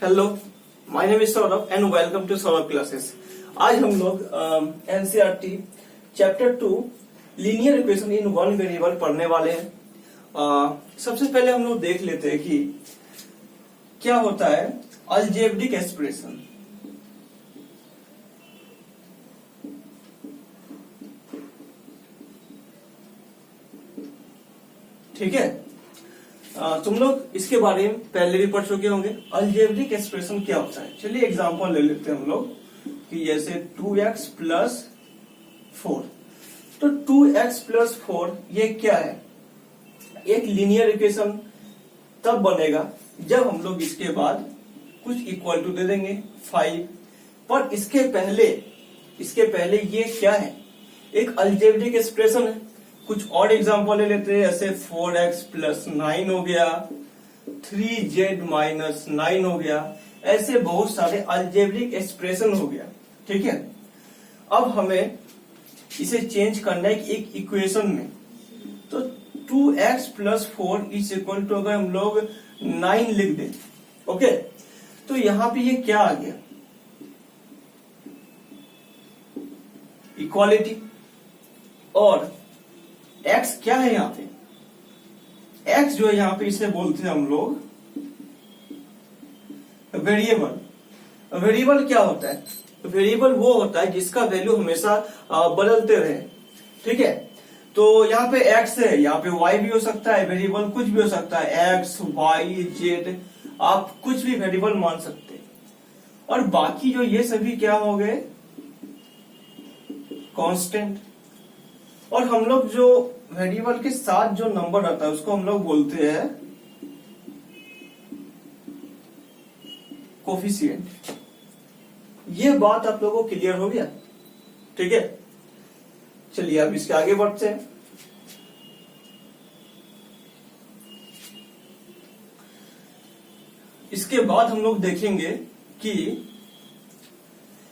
Hello, my name is Saurabh and welcome to Saurabh classes. आज हम लोग NCERT chapter 2 linear equation in one variable पढ़ने वाले हैं। सबसे पहले हम लोग देख लेते हैं कि क्या होता है अलजेब्रिक एक्सप्रेशन। ठीक है, तुम लोग इसके बारे में पहले भी पढ़ चुके होंगे। अलजेब्रिक एक्सप्रेशन क्या होता है, चलिए एग्जांपल ले लेते हैं हम लोग कि जैसे 2x प्लस 4। तो 2x प्लस 4 ये क्या है, एक लीनियर इक्वेशन तब बनेगा जब हम लोग इसके बाद कुछ इक्वल टू दे देंगे 5। पर इसके पहले ये क्या है, एक अलजेब्रिक एक्सप्रेशन है। कुछ और एग्जांपल ले लेते हैं, जैसे 4x प्लस 9 हो गया, 3z माइनस 9 हो गया, ऐसे बहुत सारे अलजेब्रिक एक्सप्रेशन हो गया। ठीक है, अब हमें इसे चेंज करना है एक इक्वेशन में। तो 2x plus 4 is equal to, अगर हम लोग 9 लिख दें, ओके, तो यहां पे ये क्या आ गया, इक्वालिटी। और x क्या है यहां पे, x जो है यहां पे इसे बोलते हैं हम लोग वेरिएबल। वेरिएबल क्या होता है, वेरिएबल वो होता है जिसका वैल्यू हमेशा बदलते रहे। ठीक है, तो यहाँ पे x है, यहाँ पे y भी हो सकता है, वेरिएबल कुछ भी हो सकता है, x y z, आप कुछ भी वेरिएबल मान सकते हैं। और बाकी जो ये सभी क्या हो गए, कांस्टेंट। और हम लोग जो वेरिएबल के साथ जो नंबर आता है उसको हम लोग बोलते हैं कोफिशिएंट। ये बात आप लोगों को क्लियर हो गया? ठीक है, चलिए अब इसके आगे बढ़ते हैं। इसके बाद हम लोग देखेंगे कि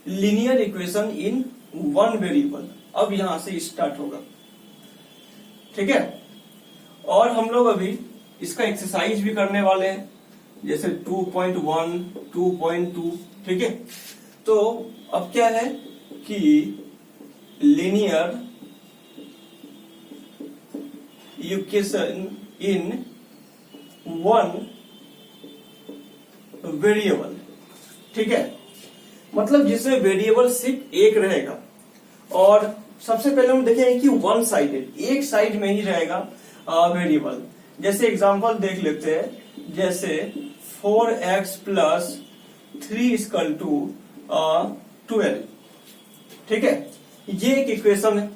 linear equation in one variable अब यहां से स्टार्ट होगा। ठीक है, और हम लोग अभी इसका एक्सरसाइज भी करने वाले हैं, जैसे 2.1, 2.2। ठीक है, तो अब क्या है कि linear equation in one variable. ठीक है, मतलब जिसमें वेरिएबल सिर्फ एक रहेगा। और सबसे पहले हम देखेंगे कि वन साइडेड, एक साइड में ही रहेगा वेरिएबल। जैसे एग्जांपल देख लेते हैं, जैसे 4x प्लस 3 इक्वल टू 12। ठीक है, ये एक इक्वेशन है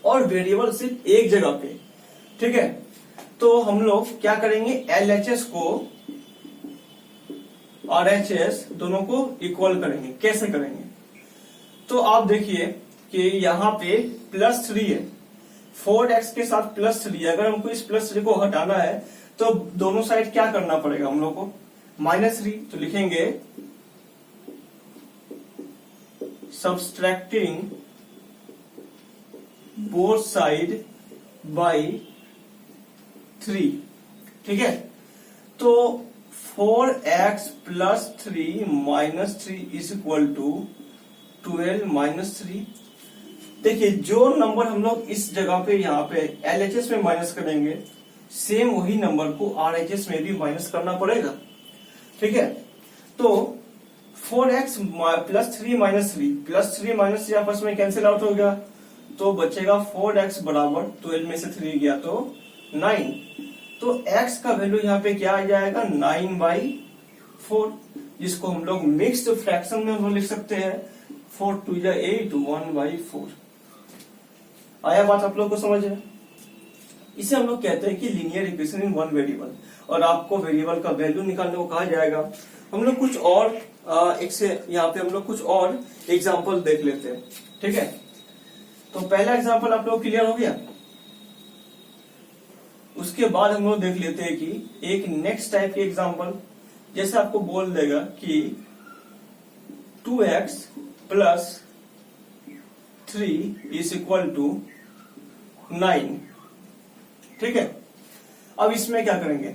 और वेरिएबल सिर्फ एक जगह पे। ठीक है, तो हम लोग क्या करेंगे, LHS को RHS दोनों को इक्वल करेंगे। कैसे करेंगे, तो आप देखिए कि यहाँ पे +3 है, 4x के साथ +3। अगर हमको इस +3 को हटाना है तो दोनों साइड क्या करना पड़ेगा हम लोग को, -3। तो लिखेंगे सब्सट्रैक्टिंग बोथ साइड बाय 3। ठीक है, तो 4x plus 3 minus 3 is equal to 12 minus 3। देखिए, जो नंबर हम लोग इस जगह पे यहाँ पे LHS में माइनस करेंगे, सेम वही नंबर को RHS में भी माइनस करना पड़ेगा। ठीक है, तो 4x plus 3 minus 3, plus 3 minus 3 आपस में कैंसिल आउट हो गया, तो बचेगा 4x बराबर 12 में से 3 गया तो 9। तो x का वैल्यू यहाँ पे क्या आ जाएगा, 9/4, जिसको हम लोग मिक्स्ड फ्रैक्शन में हम लिख सकते हैं 4 2 8, 1/4। आया बात आप लोग को समझ में? इसे हम लोग कहते हैं कि linear equation in one variable. और आपको वेरिएबल का वैल्यू निकालने को कहा जाएगा। हम लोग कुछ और यहाँ पे हम लोग कुछ और एग्जांपल देख लेते हैं। ठीक है, तो पहला एग्जांपल आप लोग क्लियर हो गया। उसके बाद हम लोग देख लेते हैं कि एक नेक्स्ट टाइप के एग्जांपल, जैसे आपको बोल देगा कि 2x plus 3 is equal to 9। ठीक है, अब इसमें क्या करेंगे,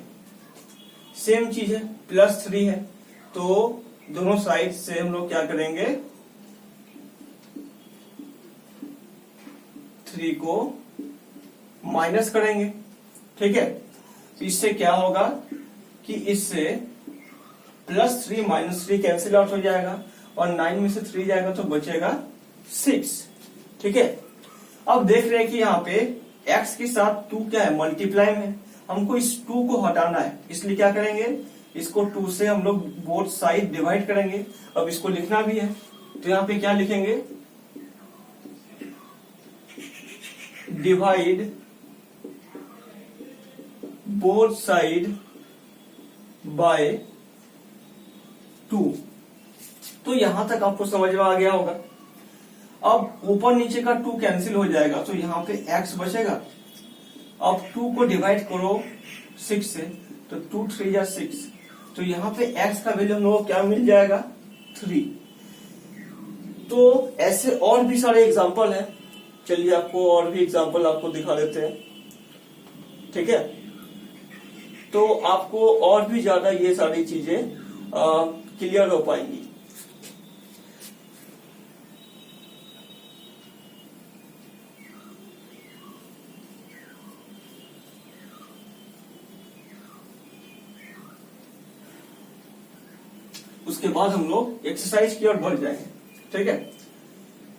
सेम चीज है, +3 है, तो दोनों साइड से हम लोग क्या करेंगे, 3 को माइनस करेंगे। ठीक है, तो इससे क्या होगा कि इससे +3 -3 कैंसिल आउट हो जाएगा और 9 में से 3 जाएगा तो बचेगा 6। ठीक है, अब देख रहे हैं कि यहाँ पे x के साथ 2 क्या है, मल्टीप्लाई में, हमको इस 2 को हटाना है, इसलिए क्या करेंगे, इसको 2 से हम लोग बोथ साइड डिवाइड करेंगे। अब इसको लिखना भी है, तो यहाँ पे क्या लिखेंगे, डिवाइड बोथ साइड बाय 2। तो यहां तक आपको समझ में आ गया होगा। अब ऊपर नीचे का 2 कैंसिल हो जाएगा तो यहाँ पे x बचेगा। अब 2 को डिवाइड करो 6 से, तो 2 3 या 6, तो यहाँ पे x का वैल्यू हम लोग क्या मिल जाएगा, 3। तो ऐसे और भी सारे एग्जाम्पल हैं, चलिए आपको और भी एग्जाम्पल आपको दिखा देते हैं। ठीक है, तो आपको और भी ज्यादा ये सारी चीजें क्लियर हो पाएंगी। उसके बाद हम लोग एक्सरसाइज की ओर बढ़ जाएंगे। ठीक है,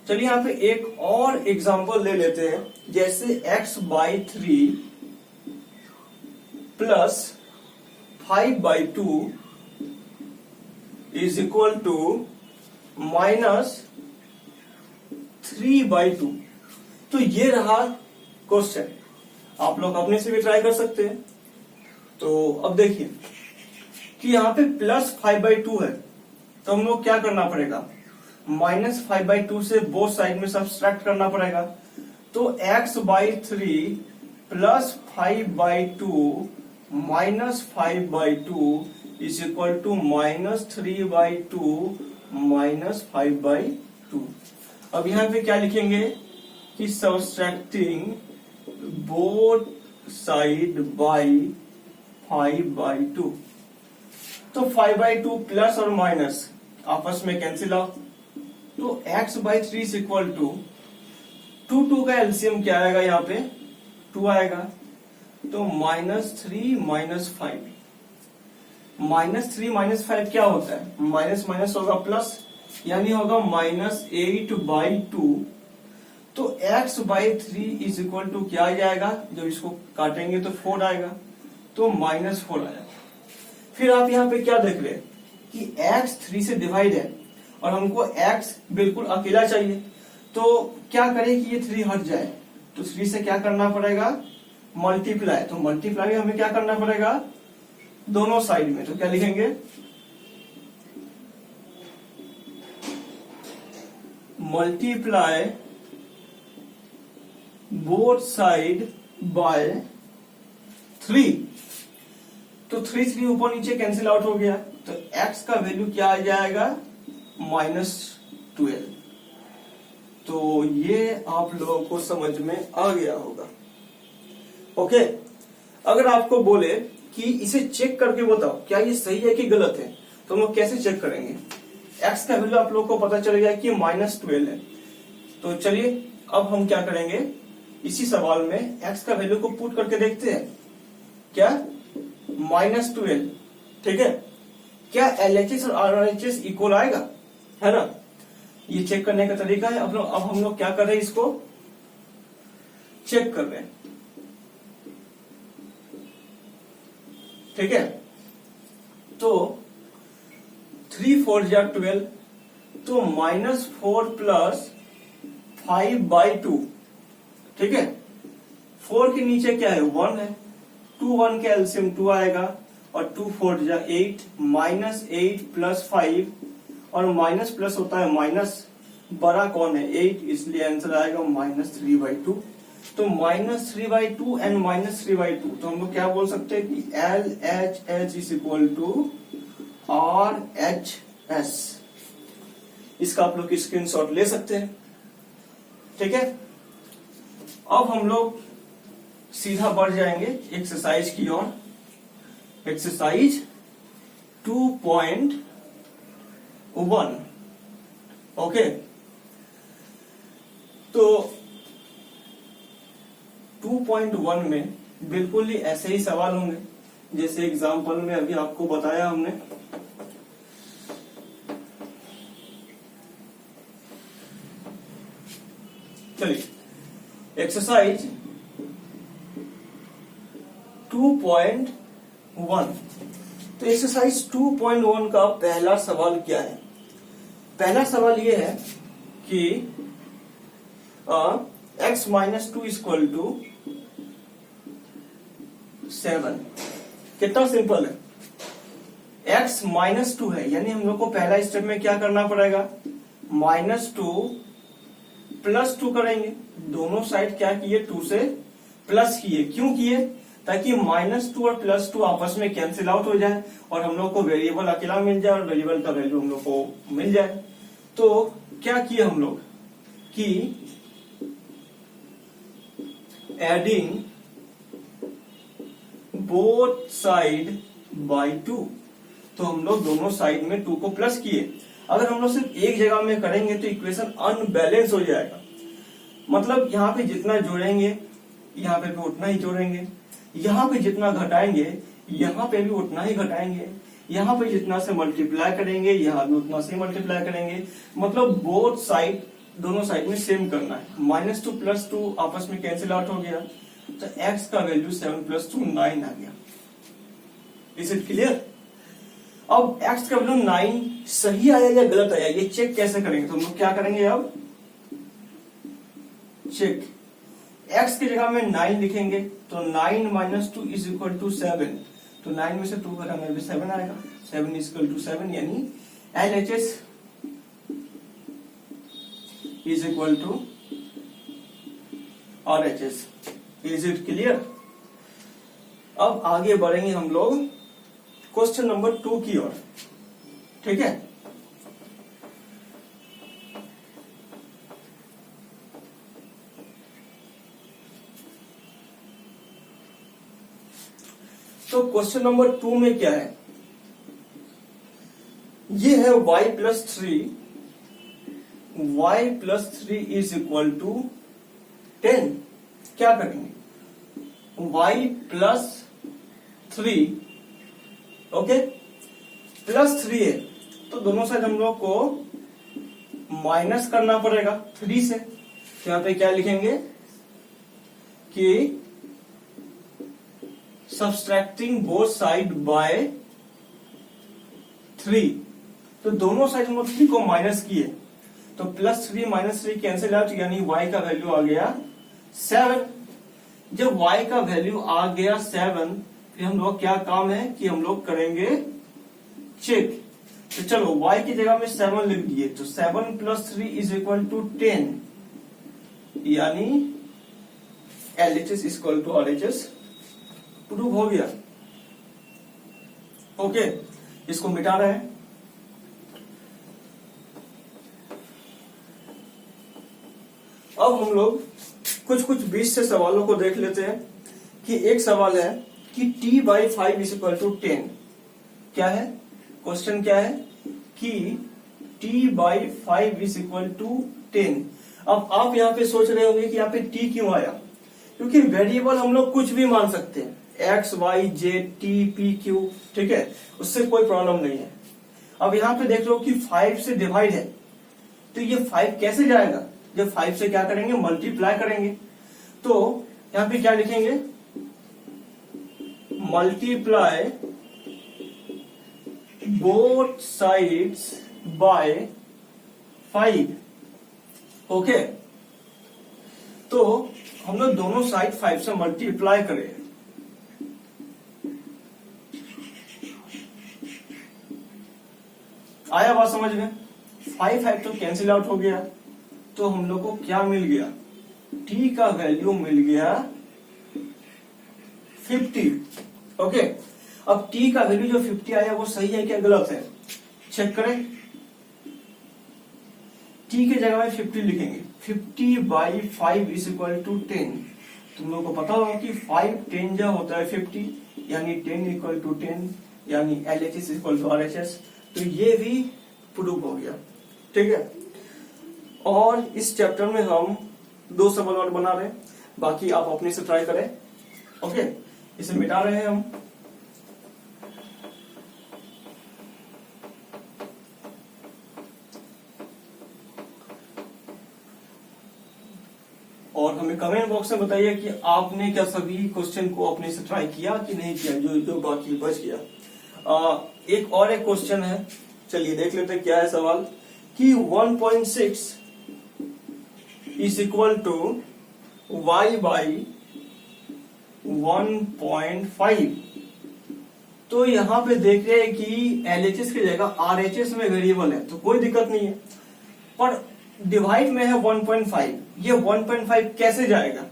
चलिए यहाँ पे एक और एग्जांपल ले लेते हैं, जैसे x/3 plus 5/2 is equal to -3/2। तो ये रहा क्वेश्चन, आप लोग अपने से भी ट्राई कर सकते हैं। तो अब देखिए कि यहाँ पे +5/2 है, तो हम लोग क्या करना पड़ेगा, -5/2 से बोथ साइड में सब्सट्रैक्ट करना पड़ेगा। तो x/3 plus 5/2 -5/2 is equal to -3/2 -5/2। अब यहाँ पे क्या लिखेंगे कि सब्सट्रैक्टिंग बोथ साइड बाय 5/2। तो 5/2 प्लस और माइनस आपस में कैंसिल आउट, तो x/3 इज इक्वल टू 2 का एलसीएम क्या आएगा, यहाँ पे 2 आएगा, तो -3 -5। -3 -5 क्या होता है, माइनस माइनस होगा प्लस, यानी होगा -8/2। तो x/3 इज इक्वल टू क्या आ जाएगा, जब इसको काटेंगे तो 4 आएगा, तो -4 आएगा। फिर आप यहाँ पे क्या देख रहे हैं कि x 3 से डिवाइड है और हमको x बिल्कुल अकेला चाहिए, तो क्या करें कि ये 3 हट जाए, तो 3 से क्या करना पड़ेगा, मल्टीप्लाई। तो मल्टीप्लाई हमें क्या करना पड़ेगा, दोनों साइड में, तो क्या लिखेंगे, मल्टीप्लाई बोथ साइड बाय 3। तो 3 ऊपर नीचे कैंसिल आउट हो गया, तो x का वैल्यू क्या आ जाएगा, -12। तो ये आप लोगों को समझ में आ गया होगा। ओके, अगर आपको बोले कि इसे चेक करके बताओ क्या ये सही है कि गलत है, तो हम लोग कैसे चेक करेंगे, x का वैल्यू आप लोगों को पता चल गया कि -12 है। तो चलिए अब हम क्या करेंगे, इसी सवाल में x का वैल्यू को पुट करके देखते हैं, क्या -12। ठीक है, क्या LHS और RHS इक्वल आएगा, है ना, ये चेक करने का तरीका है। अब हम लोग क्या कर रहे हैं, इसको चेक कर रहे हैं। ठीक है, तो 3 4 जा 12, तो -4 प्लस 5/2। ठीक है, 4 के नीचे क्या है, 1 है, 2 1 के एलसीएम 2 आएगा, और 2 4 जा 8, -8 प्लस 5, और माइनस प्लस होता है माइनस, बड़ा कौन है 8, इसलिए आंसर आएगा -3/2। तो -3/2 एंड -3/2, तो हम लोग क्या बोल सकते हैं कि LHH is equal to RHS। इसका आप लोग स्क्रीनशॉट ले सकते हैं। ठीक है, अब हम लोग सीधा बढ़ जाएंगे एक्सरसाइज की ओर। एक्सरसाइज 2.1 1। ओके, तो 2.1 में बिल्कुल ही ऐसे ही सवाल होंगे जैसे एग्जाम्पल में अभी आपको बताया हमने। चलिए, एक्सरसाइज 2.1। तो एक्सरसाइज 2.1 का पहला सवाल क्या है? पहला सवाल ये है कि x माइनस 2 इक्वल टू 7। कितना सिंपल है, x माइनस 2 है, यानी हम लोग को पहला स्टेप में क्या करना पड़ेगा, -2 प्लस 2 करेंगे। दोनों साइड क्या किए, 2 से प्लस किए। क्यों किए? ताकि -2 और +2 आपस में कैंसिल आउट हो जाए और हम लोग को वेरिएबल अकेला मिल जाए और वेरिएबल का वैल्यू हम लोग को मिल जाए। तो क्या किए हम लोग कि एडिंग बोथ साइड बाय 2, तो हम लोग दोनों साइड में 2 को प्लस किए। अगर हम लोग सिर्फ एक जगह में करेंगे तो इक्वेशन अनबैलेंस हो जाएगा। मतलब यहाँ पे जितना जोड़ेंगे यहाँ पे भी उतना ही जोड़ेंगे, यहाँ पे जितना घटाएंगे यहाँ पे भी उतना ही घटाएंगे, यहाँ पे जितना से मल्टीप्लाई करेंगे यहाँ भी उतना से मल्टीप्लाई करेंगे। मतलब बोथ साइड, दोनों साइड में सेम करना है। -2 + 2 आपस में कैंसिल आउट हो गया, तो x का वैल्यू 7 + 2 9 आ गया। Is it clear? अब x का वैल्यू 9 सही आया या गलत आया, ये चेक कैसे करेंगे? तो हम लोग क्या करेंगे, अब चेक। x की जगह में 9 लिखेंगे तो 9 - 2 = 7। तो 9 में से 2 घटाने में 7 आएगा। 7 = 7, यानी LHS = RHS। Is it clear? अब आगे बढ़ेंगे हम लोग क्वेश्चन नंबर 2 की ओर। ठीक है, तो क्वेश्चन नंबर 2 में क्या है, ये है y + 3 = 10। क्या करेंगे, y + 3, ओके, +3 है तो दोनों साइड हम लोग को माइनस करना पड़ेगा 3 से। तो यहां पे क्या लिखेंगे कि सब्सट्रैक्टिंग बोथ साइड बाय 3। तो दोनों साइड हम लोग 3 को माइनस किए तो +3 - 3 कैंसिल आउट, यानी y का वैल्यू आ गया 7। जब y का वैल्यू आ गया 7, फिर हम लोग क्या काम है कि हम लोग करेंगे चेक। तो चलो y की जगह में 7 लिख दिए, तो 7 + 3 = 10, यानी LHS = RHS। प्रूव हो गया। ओके, इसको मिटा रहे हैं। अब हम लोग कुछ बीच से सवालों को देख लेते हैं कि एक सवाल है कि t/5 = 10। क्या है क्वेश्चन, क्या है कि t/5 = 10। अब आप यहाँ पे सोच रहे होंगे कि यहाँ पे t क्यों आया, क्योंकि वेरिएबल हम लोग कुछ भी मान सकते हैं, x, y, z, t, p, q, ठीक है, उससे कोई प्रॉब्लम नहीं है। अब यहाँ पे देख लो कि 5 से डिवाइड है, तो ये 5 कैसे जाएगा, जब 5 से क्या करेंगे, मल्टीप्लाई करेंगे। तो यहाँ पे क्या लिखेंगे, multiply both sides bye 5। Okay, तो हम लोग दोनों साइड 5 से मल्टीप्लाई करें। आया बात समझ में? 5 तो कैंसिल आउट हो गया, तो हम लोग को क्या मिल गया, t का वैल्यू मिल गया 50। ओके, अब t का वैल्यू जो 50 आया वो सही है क्या गलत है, चेक करें। t के जगह में 50 लिखेंगे, 50/5 = 10। तुम लोग को पता होगा कि 5 10 जा होता है 50, यानी 10 = 10, यानी LHS = RHS। तो ये भी प्रूव हो गया। ठीक है, और इस चैप्टर में हम 2 सवाल और बना रहे हैं, बाकी आप अपने से ट्राई करें। ओके, इसे मिटा रहे हैं हम। और हमें कमेंट बॉक्स में बताइए कि आपने क्या सभी क्वेश्चन को अपने से ट्राई किया कि नहीं किया, जो बाकी बच गया। एक क्वेश्चन है, चलिए देख लेते हैं क्या है सवाल, कि 1.6 is equal to y by 1.5। तो यहाँ पे देख रहे हैं कि LHS की जगह RHS में वेरिएबल है, तो कोई दिक्कत नहीं है, पर डिवाइड में है 1.5। ये 1.5 कैसे जाएगा,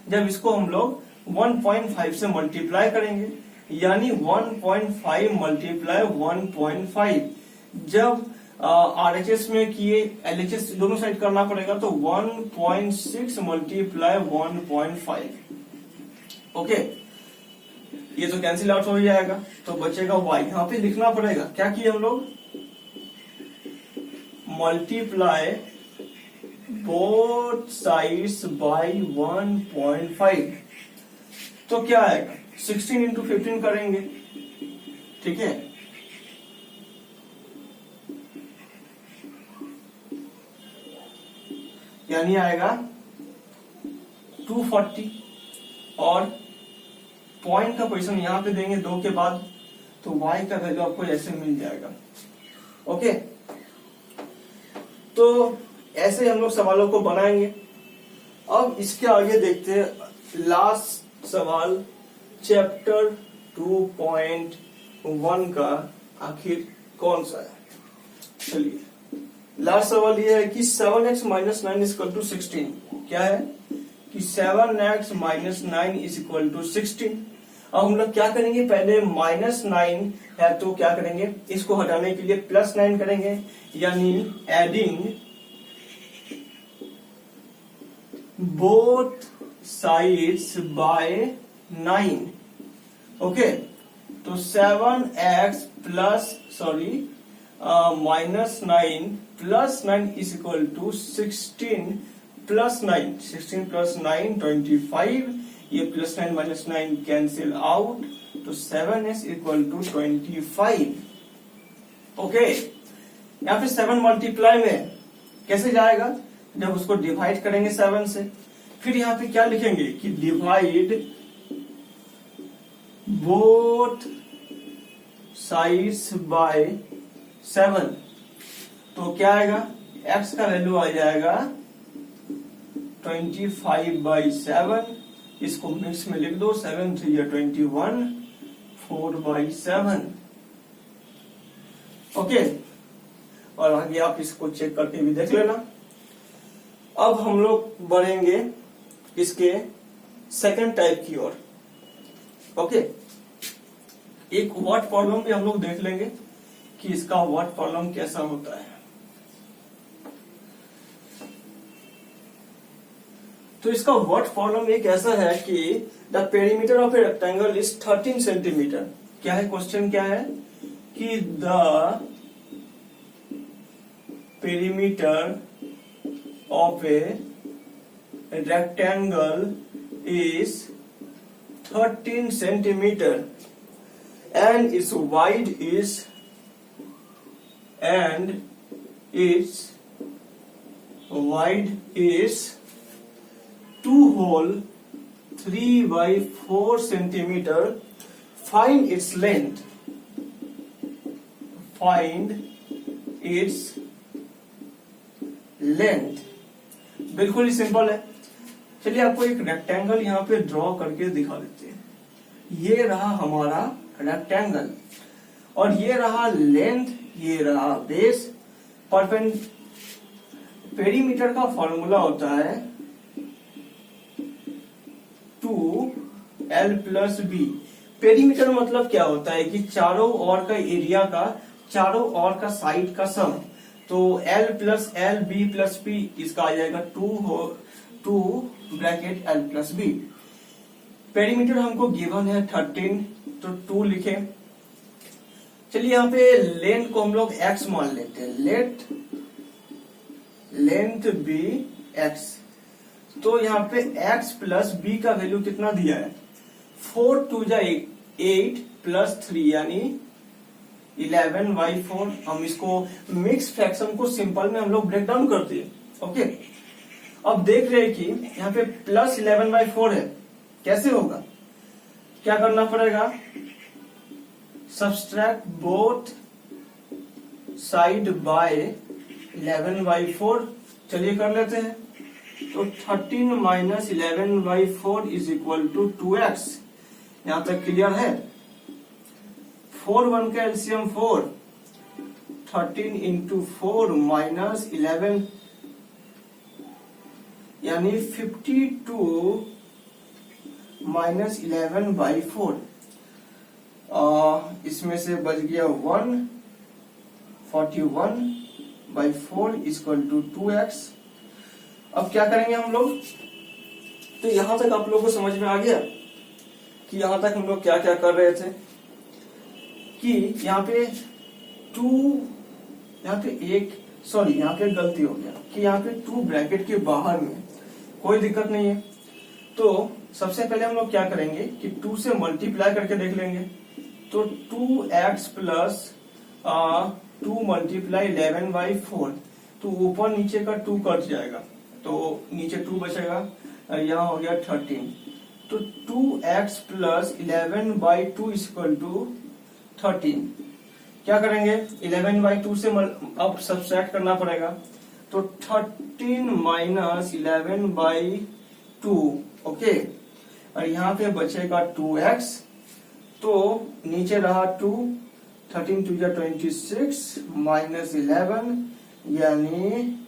जब इसको हम लोग 1.5 से मल्टीप्लाई करेंगे, यानी 1.5 मल्टीप्लाई 1.5। जब RHS में किए LHS दोनों साइड करना पड़ेगा, तो 1.6 मल्टीप्लाई 1.5। ओके, ये तो कैंसिल आउट हो जाएगा, तो बचेगा y। यहाँ पे लिखना पड़ेगा, क्या किए हम लोग, मल्टीप्लाई बोथ साइड्स बाय 1.5। तो क्या आएगा, 16 इंटू 15 करेंगे। ठीक है, यानी आएगा 240, और पॉइंट का पोजीशन यहां पे देंगे 2 के बाद, तो y का वैल्यू आपको ऐसे मिल जाएगा। ओके, तो ऐसे हम लोग सवालों को बनाएंगे। अब इसके आगे देखते हैं लास्ट सवाल चैप्टर 2.1 का आखिर कौन सा है। चलिए, लास्ट सवाल ये है कि 7x minus 9 is equal to 16। क्या है कि 7x minus 9 is equal to 16। अब हम लोग क्या करेंगे, पहले -9 है तो क्या करेंगे, इसको हटाने के लिए +9 करेंगे, यानी adding both sides by 9। Okay, तो 7x minus 9 plus 9 is equal to 16 plus 9। 16 plus 9 25, ये प्लस 9 माइनस 9 कैंसिल आउट, तो 7s इक्वल टू 25। ओके, यहाँ पे 7 मल्टीप्लाई में कैसे जाएगा, जब उसको डिवाइड करेंगे 7 से, फिर यहाँ पे क्या लिखेंगे कि डिवाइड बोथ साइड्स बाय 7। तो क्या आएगा, x का वैल्यू आ जाएगा 25/7। इसको मिक्स में लिख दो, 7 3 या 21, 4/7। ओके, और आगे आप इसको चेक करके भी देख लेना। अब हम लोग बढ़ेंगे इसके सेकंड टाइप की ओर। ओके, एक वर्ड प्रॉब्लम भी हम लोग देख लेंगे कि इसका वर्ड प्रॉब्लम कैसा होता है। तो इसका वर्ड प्रॉब्लम एक ऐसा है कि the perimeter of a rectangle is 13 centimetre. क्या है क्वेश्चन, क्या है कि the perimeter of a rectangle is 13 centimeter and its wide is 2 whole 3/4 centimeter. Find its length. Find its length. बिल्कुल ही सिंपल है। चलिए आपको एक रेक्टेंगल यहाँ पे ड्रॉ करके दिखा देते हैं। ये रहा हमारा रेक्टेंगल, और ये रहा लेंथ, ये रहा बेस। पेरीमीटर का फॉर्मूला होता है 2l + b। पेरीमीटर मतलब क्या होता है कि चारों ओर का एरिया का, चारों ओर का साइड का सम। तो l + l b + p, इसका आ जाएगा 2 ब्रैकेट l + b। पेरीमीटर हमको गिवन है 13, तो 2 लिखे। चलिए यहाँ पे लेंथ को हम लोग x मान लेते हैं, लेट लेंथ बी x। तो यहाँ पे x प्लस b का वैल्यू कितना दिया है, 4 2 जा 8 प्लस 3 यानी 11/4। हम इसको मिक्स फ्रैक्शन को सिंपल में हम लोग ब्रेक डाउन करते हैं। ओके, अब देख रहे हैं कि यहाँ पे प्लस 11/4 है, कैसे होगा, क्या करना पड़ेगा, सब्सट्रैक्ट बोथ साइड बाय 11/4। चलिए कर लेते हैं। तो 13 minus 11/4 is equal to 2x। यहां तक क्लियर है। 4 1 का एलसीएम 4, 13 इंटू 4 माइनस 11 यानी 52 माइनस 11/4। इसमें से बच गया 1, 41/4 इक्वल टू 2x। अब क्या करेंगे हम लोग, तो यहां तक आप लोगों को समझ में आ गया कि यहां तक हम लोग क्या क्या कर रहे थे, कि यहाँ पे 2, यहाँ पे यहाँ पे गलती हो गया कि यहाँ पे 2 ब्रैकेट के बाहर में, कोई दिक्कत नहीं है। तो सबसे पहले हम लोग क्या करेंगे कि 2 से मल्टीप्लाई करके देख लेंगे। तो 2x प्लस 2 मल्टीप्लाई 11/4, तो ऊपर नीचे का 2 कट जाएगा, तो नीचे 2 बचेगा, यहाँ हो गया 13। तो 2x प्लस 11/2 इक्वल टू 13। क्या करेंगे, 11/2 से अब सब्सट्रैक्ट करना पड़ेगा। तो 13 माइनस 11/2, ओके, और यहाँ पे बचेगा 2x। तो नीचे रहा 2, 13 2 जा 26 माइनस 11 यानी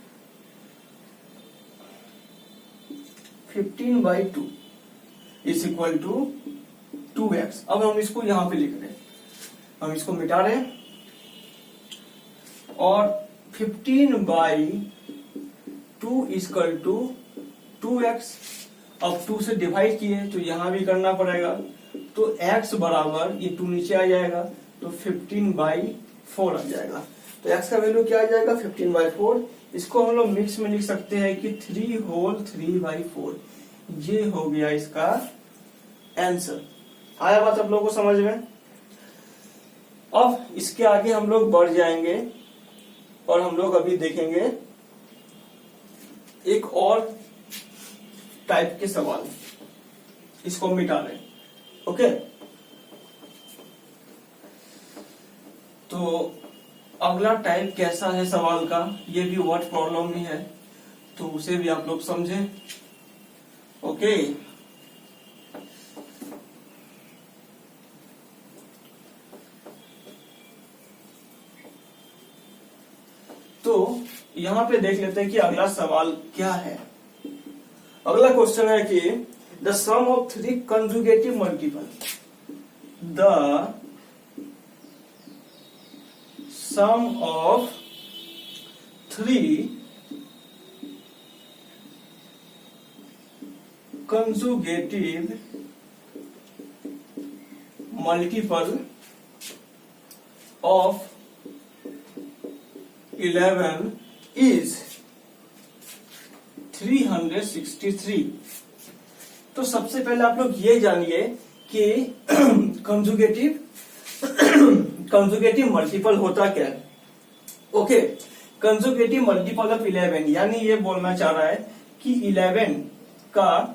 15/2 इज इक्वल टू 2x। अब हम इसको यहां पे लिख रहे हैं, हम इसको मिटा रहे हैं, और 15/2 इक्वल टू 2x। अब 2 से डिवाइड किए तो यहां भी करना पड़ेगा, तो x बराबर ये 2 नीचे आ जाएगा, तो 15/4 आ जाएगा। तो x का वैल्यू क्या आ जाएगा, 15/4। इसको हम लोग मिक्स में लिख सकते हैं कि 3 होल 3/4। ये हो गया इसका आंसर। आया बात आप लोगों को समझ में। अब इसके आगे हम लोग बढ़ जाएंगे और हम लोग अभी देखेंगे एक और टाइप के सवाल, इसको मिटा लें। ओके, तो अगला टाइप कैसा है सवाल का, ये भी वर्ड प्रॉब्लम ही है, तो उसे भी आप लोग समझें। ओके, तो यहां पे देख लेते हैं कि अगला सवाल क्या है। अगला क्वेश्चन है कि the sum of 3 conjugative multiple, the sum of 3 conjugative multiple of 11 is 363। तो सबसे पहले आप लोग ये जानिए कि कंजुगेटिव मल्टीपल होता क्या है। ओके, कंजुगेटिव मल्टीपल ऑफ 11 यानी ये बोलना चाह रहा है कि 11 का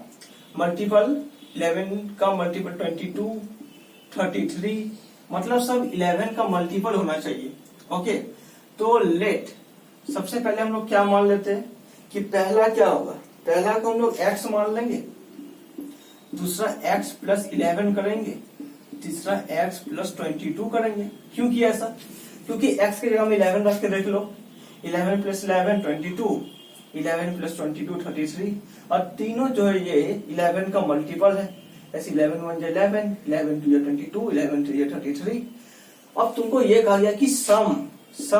मल्टीपल 22, 33, मतलब सब 11 का मल्टीपल होना चाहिए। ओके, तो लेट सबसे पहले हम लोग क्या मान लेते हैं कि पहला क्या होगा, पहला को हम लोग x मान लेंगे, दूसरा x प्लस 11 करेंगे, तीसरा x प्लस 22 करेंगे। क्यों किया ऐसा, क्योंकि x की जगह में 11 रख के देख लो, 11 प्लस 11 22, 11 प्लस 22 33, और तीनों जो है ये 11 का मल्टीपल है। ऐसे 11 1 11, 11 2 22, 11 3 33। अब तुमको ये कहा गया कि सम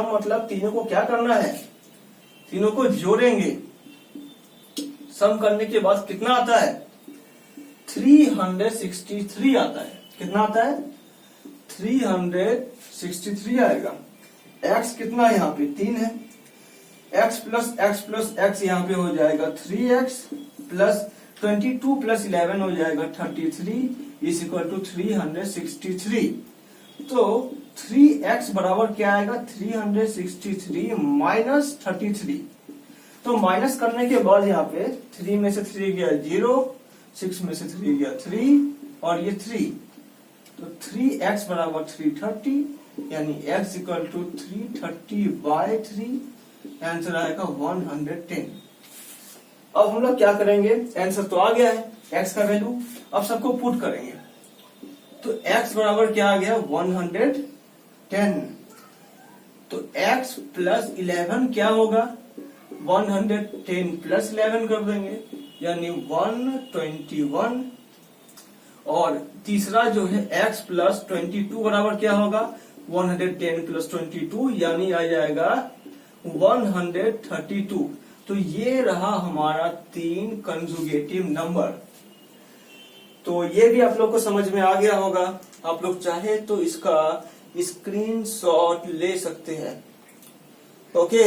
मतलब तीनों को क्या करना है, तीनों को जोड़ेंगे। सम करने के बाद कितना आता है, 363 आता है। कितना आता है, 363 आएगा। x कितना है यहाँ पे 3 है, x प्लस x यहाँ पे हो जाएगा 3x प्लस 22 प्लस 11 हो जाएगा 33 इज इक्वल टू 363। तो 3x बराबर क्या आएगा 363 माइनस 33। तो माइनस करने के बाद यहाँ पे 3 में से 3 गया 0, 6 में से 3 गया 3 और ये 3, तो 3x बराबर 330 यानी x इक्वल टू 330/3, आंसर आएगा 110। अब हम लोग क्या करेंगे, आंसर तो आ गया है x का वैल्यू, अब सबको पुट करेंगे। तो x बराबर क्या आ गया 110। तो x प्लस 11 क्या होगा 110 प्लस 11 कर देंगे यानी 121। और तीसरा जो है x प्लस 22 बराबर क्या होगा 110 प्लस 22 यानी आ जाएगा 132। तो ये रहा हमारा 3 कंजुगेटिव नंबर। तो ये भी आप लोग को समझ में आ गया होगा। आप लोग चाहे तो इसका स्क्रीनशॉट ले सकते हैं। ओके,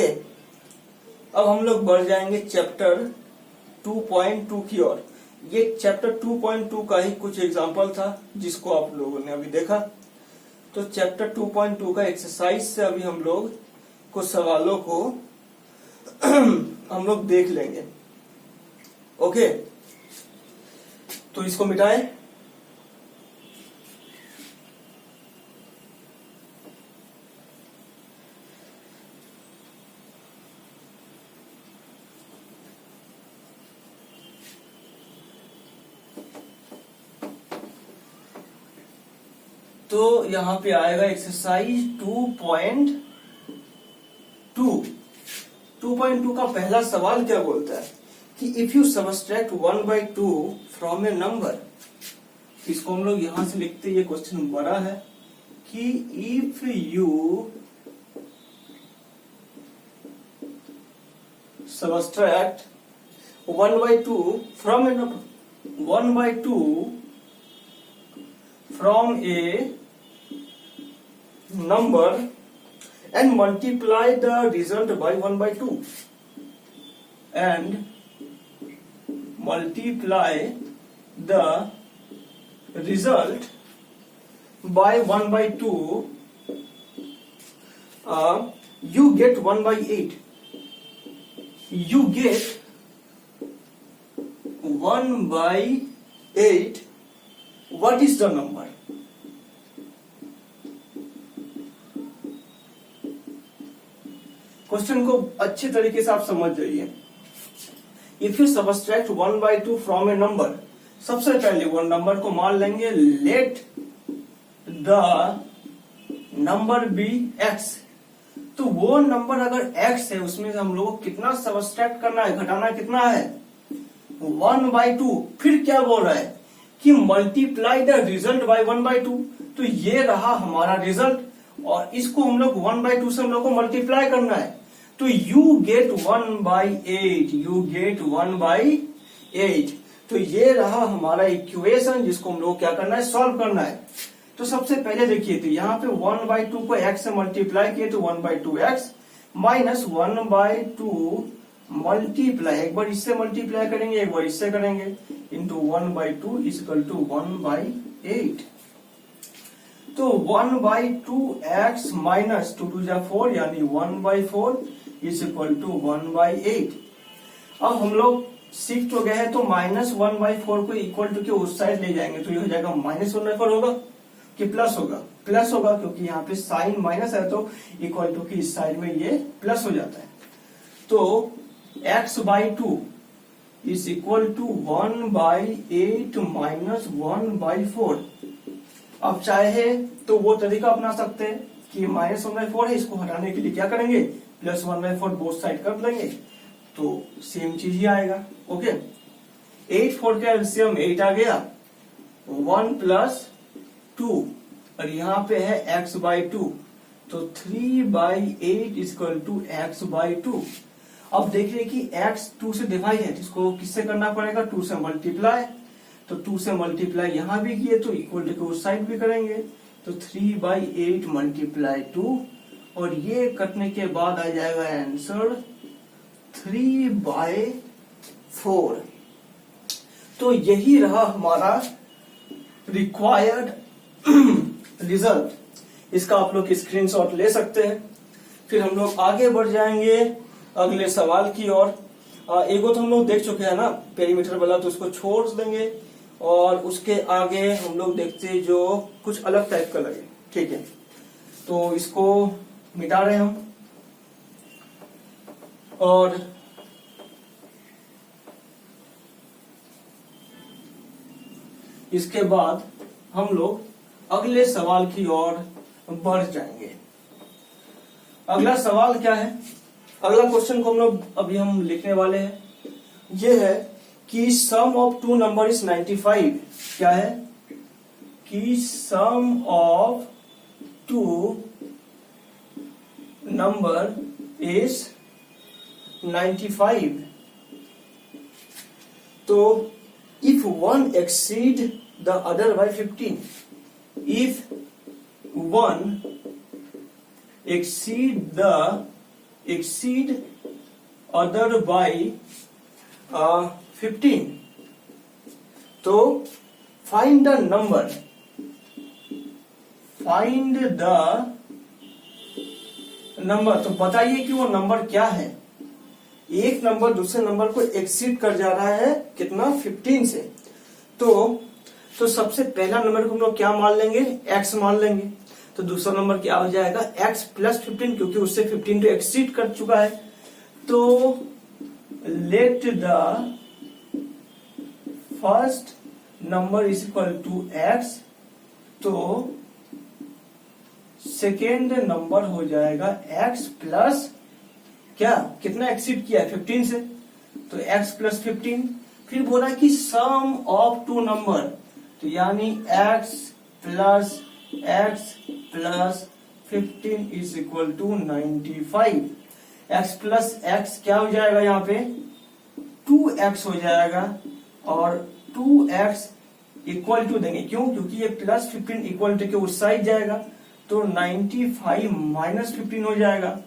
अब हम लोग बढ़ जाएंगे चैप्टर 2.2 की ओर। ये चैप्टर 2.2 का ही कुछ एग्जाम्पल था जिसको आप लोगों ने अभी देखा। तो चैप्टर 2.2 का एक्सरसाइज से अभी हम लोग कुछ सवालों को हम लोग देख लेंगे। ओके, तो इसको मिटाएं। तो यहां पे आएगा एक्सरसाइज 2.2 का पहला सवाल क्या बोलता है कि if you subtract 1/2 from a number. इसको हम लोग यहां से लिखते, ये क्वेश्चन बड़ा है कि if you subtract 1/2 from a number 1/2 from a number and multiply the result by 1/2 and multiply the result by 1/2, you get 1/8. You get 1/8. What is the number? Question को अच्छे तरीके से आप समझ जाइए। If you subtract 1/2 from a number, सबसे पहले वो नंबर को मान लेंगे let the number be x। तो वो नंबर अगर x है उसमें से हम लोगों को कितना सबट्रैक्ट करना है, घटाना कितना है 1/2। फिर क्या बोल रहा है कि मल्टीप्लाई द रिजल्ट बाय 1/2। तो ये रहा हमारा रिजल्ट और इसको हम लोग 1/2 से हम लोग को मल्टीप्लाई करना है। तो you get 1/8, you get 1/8। तो ये रहा हमारा इक्वेशन जिसको हम लोग क्या करना है, सॉल्व करना है। तो सबसे पहले देखिए, तो यहाँ पे 1/2 को x से मल्टीप्लाई किए तो 1/2x माइनस 1/2 मल्टीप्लाई, एक बार इससे मल्टीप्लाई करेंगे एक बार इससे करेंगे, इंटू 1/2 इज इक्वल टू 1/8। तो 1/2x माइनस 2 2 4 यानी 1/4 इज इक्वल टू 1/8। अब हम लोग सीख तो गए हैं, तो -1/4 को इक्वल टू के उस साइड ले जाएंगे तो ये हो जाएगा -1/4 होगा कि प्लस होगा, प्लस होगा क्योंकि यहाँ पे साइन माइनस है तो इक्वल टू की इस साइड में ये प्लस हो जाता है। तो x/2 is equal to 1/8 minus 1/4। अब चाहे तो वो तरीका अपना सकते हैं कि -1/4 है, इसको हटाने के लिए क्या करेंगे +1/4 बोथ साइड कर लेंगे तो सेम चीज ही आएगा। ओके, 8 4 का एलसीएम 8 आ गया, 1 + 2 और यहाँ पे है x/2 तो 3/8 इक्वल टू x/2। अब देखिए कि x 2 से डिवाइड है, इसको किससे करना पड़ेगा 2 से मल्टीप्लाई। तो 2 से मल्टीप्लाई यहां भी किए तो इक्वल टू उस साइड भी करेंगे, तो 3/8 मल्टीप्लाई 2 और ये कटने के बाद आ जाएगा आंसर 3/4। तो यही रहा हमारा रिक्वायर्ड रिजल्ट। इसका आप लोग स्क्रीनशॉट ले सकते हैं। फिर हम लोग आगे बढ़ जाएंगे अगले सवाल की ओर। एगो तो हम लोग देख चुके हैं ना पेरीमीटर वाला, तो उसको छोड़ देंगे और उसके आगे हम लोग देखते हैं जो कुछ अलग टाइप का लगे। ठीक है, तो इसको मिटा रहे हैं हम और इसके बाद हम लोग अगले सवाल की ओर बढ़ जाएंगे। अगला सवाल क्या है? अगला क्वेश्चन को हम लोग अभी हम लिखने वाले हैं। ये है कि सम ऑफ टू नंबर इज 95। क्या है कि सम ऑफ टू नंबर इज 95। तो if one exceed the other by 15, if one exceed other by 15, तो find the number तो बताइए कि वो नंबर क्या है। एक नंबर दूसरे नंबर को एक्सीड कर जा रहा है कितना? 15 से। तो सबसे पहला नंबर को हम लोग क्या मान लेंगे? x मान लेंगे। तो दूसरा नंबर क्या हो जाएगा? x प्लस 15, क्योंकि उससे 15 तो एक्सीड कर चुका है। तो let the first number is equal to x, तो सेकेंड नंबर हो जाएगा x प्लस क्या, कितना एक्सीड किया है? 15 से, तो x प्लस 15। फिर बोला कि सम ऑफ टू नंबर, तो यानी x plus 15 is equal to 95। x plus x क्या हो जाएगा? यहाँ पे 2x हो जाएगा और 2x इक्वल टू देंगे। क्यों? क्योंकि ये प्लस 15 इक्वल टू के उस साइड जाएगा, तो 95 माइनस 15 हो जाएगा।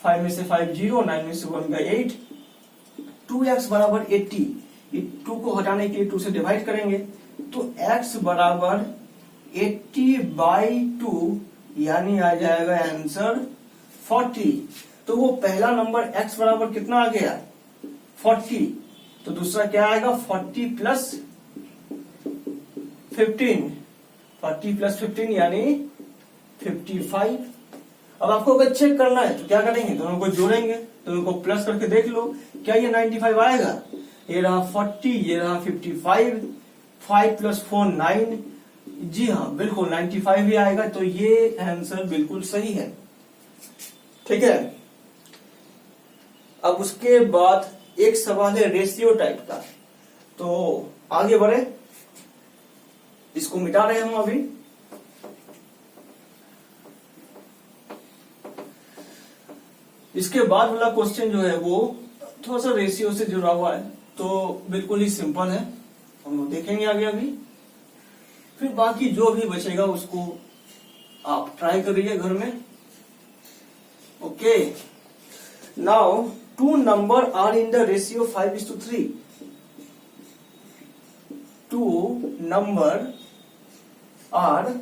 5 में से 5 0, 9 में से 1 का 8, 2x बराबर 80। 2 को हटाने के लिए 2 से डिवाइड करेंगे, तो x बराबर 80/2, यानी आ जाएगा आंसर 40। तो वो पहला नंबर x बराबर कितना आ गया? 40। तो दूसरा क्या आएगा? 40 प्लस 15, 40 प्लस 15 यानी 55। अब आपको अगर चेक करना है तो क्या करेंगे? दोनों को जोड़ेंगे, दोनों को प्लस करके देख लो, क्या ये 95 आएगा? ये रहा 40, ये रहा 55, 5 प्लस 4 9। जी हाँ, बिल्कुल 95 ही आएगा। तो ये आंसर बिल्कुल सही है। ठीक है, अब उसके बाद एक सवाल है रेशियो टाइप का, तो आगे बढ़े। इसको मिटा रहे हैं हम अभी। इसके बाद वाला क्वेश्चन जो है वो थोड़ा सा रेशियो से जुड़ा हुआ है, तो बिल्कुल ही सिंपल है, हम लोग देखेंगे आगे अभी। फिर बाकी जो भी बचेगा उसको आप ट्राई करिए घर में। Okay, now two number are in the ratio 5:3। Two number are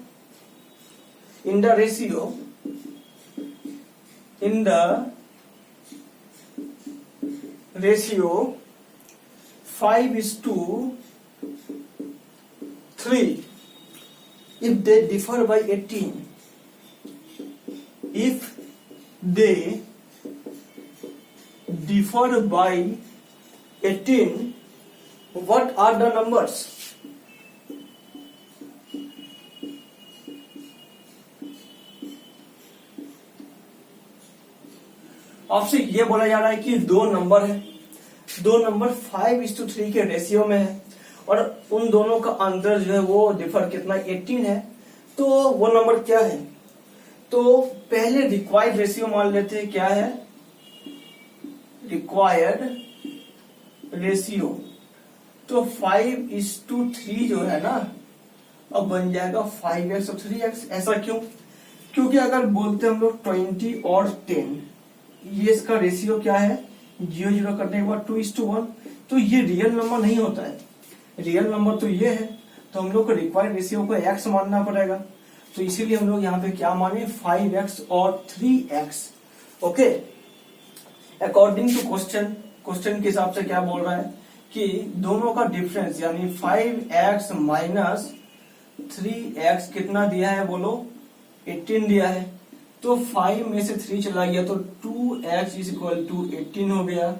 in the ratio ratio 5:3 if they differ by 18. If they differ by 18, what are the numbers? आपसे ये बोला जा रहा है कि दो नंबर है, दो नंबर 5:3 के रेशियो में है और उन दोनों का अंतर जो है वो डिफर कितना 18 है। तो वो नंबर क्या है? तो पहले रिक्वायर्ड रेशियो मान लेते हैं। क्या है रिक्वायर्ड रेशियो? तो 5:3 जो है ना, अब बन जाएगा 5x और 3x। ऐसा क्यों? क्योंकि अगर बोलते हम लोग 20 और 10, ये इसका रेशियो क्या है, 0 करने के बाद 2:1, तो ये रियल नंबर नहीं होता है। रियल नंबर तो ये है, तो हम लोग को रिक्वायर्ड रेशियो को x मानना पड़ेगा। तो इसीलिए हम लोग यहाँ पे क्या माने, 5x और 3x। Okay, according to question के हिसाब से क्या बोल रहा है कि दोनों का डिफरेंस यानी 5x माइनस 3x कितना दिया है, बोलो 18 दिया है। तो 5 में से 3 चला गया तो 2x इज इक्वल टू 18 हो गया।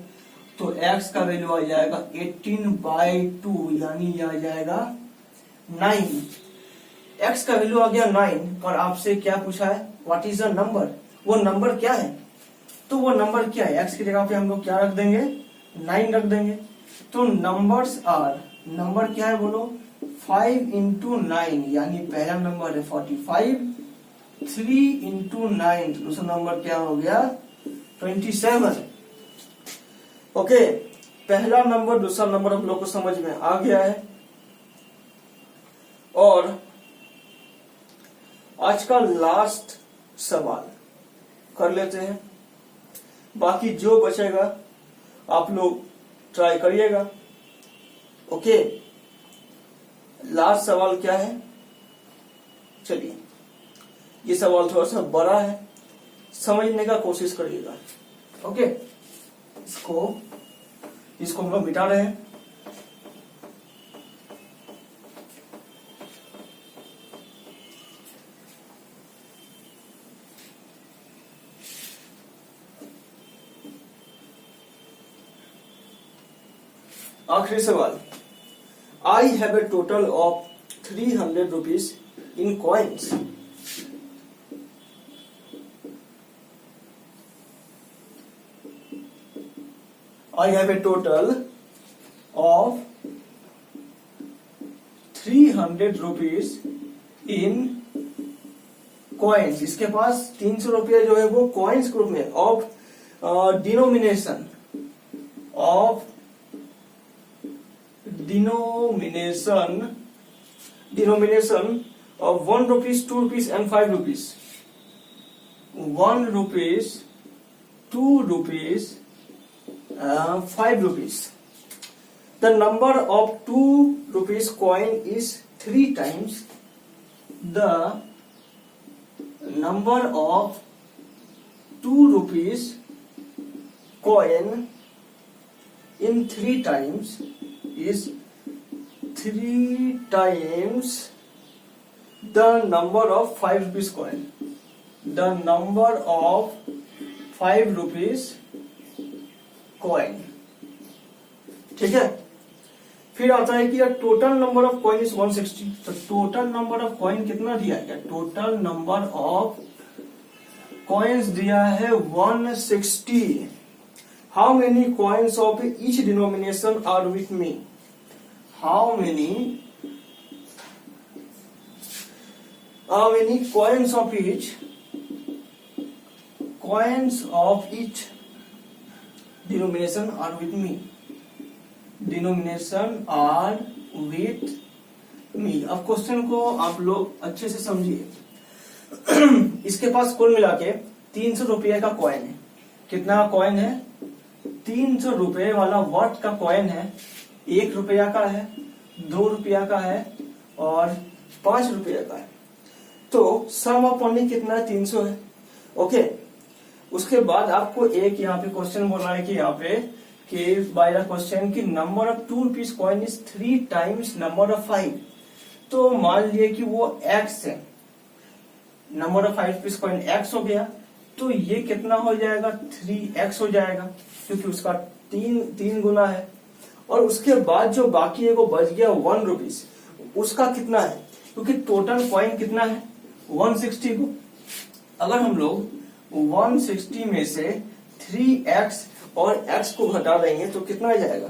तो x का वैल्यू आ जाएगा 18/2 यानी ये आ जाएगा 9। x का वैल्यू आ गया 9 और आपसे क्या पूछा है, व्हाट इज द नंबर, वो नंबर क्या है। तो वो नंबर क्या है, x की जगह पे हम लोग क्या रख देंगे, 9 रख देंगे। तो नंबर्स आर, नंबर क्या है बोलो, 5 into 9 यानी पहला नंबर है 45, 3 into 9 दूसरा नंबर क्या हो गया 27। ओके, पहला नंबर दूसरा नंबर हम लोग को समझ में आ गया है। और आज का लास्ट सवाल कर लेते हैं, बाकी जो बचेगा आप लोग ट्राई करिएगा। ओके, लास्ट सवाल क्या है, चलिए ये सवाल थोड़ा सा बड़ा है, समझने का कोशिश करिएगा। ओके, इसको हम लोग मिटा रहे हैं। आखिरी सवाल, I have a total of 300 rupees in coins. I have a total of 300 rupees in coins। इसके पास 300 रुपया जो है वो कॉइन्स ग्रुप में, of denomination of 1 rupees, 2 rupees and 5 rupees। 1 rupees, 2 rupees, 5 rupees। The number of 2 rupees coin is 3 times the number of 2 rupees coin in 3 times is 3 times the number of 5 rupees coin। The number of 5 rupees coin. ठीक है, फिर आता है कि total number of coin is 160। तो total number of coin कितना दिया है, टोटल नंबर ऑफ कॉइन्स दिया है 160। How many coins of each denomination are with me, how many coins of each denomination are with me, denomination are with me। अब question को आप लोग अच्छे से समझिए। इसके पास कुल मिला के 300 रुपये का कॉइन है। कितना कॉइन है, 300 रुपये वाला व्हाट का कॉइन है। 1 रुपया का है, 2 रुपया का है और 5 रुपया का है। तो सम ऑफ मनी कितना है, 300 है। ओके, उसके बाद आपको एक यहाँ पे क्वेश्चन बोल रहा है कि यहाँ पे कि बाय द क्वेश्चन की number of 2 rupees coin is 3 times number of 5। तो मान लिए कि वो x है, number of 5 rupees coin x हो गया, तो ये कितना हो जाएगा, 3x हो जाएगा, क्योंकि उसका 3 गुना है। और उसके बाद जो बाकी है वो बच गया 1 रुपीज, उसका कितना है, क्योंकि टोटल कॉइन कितना है 160 को। अगर हम लोग 160 में से 3x और x को घटा देंगे तो कितना आ जाएगा,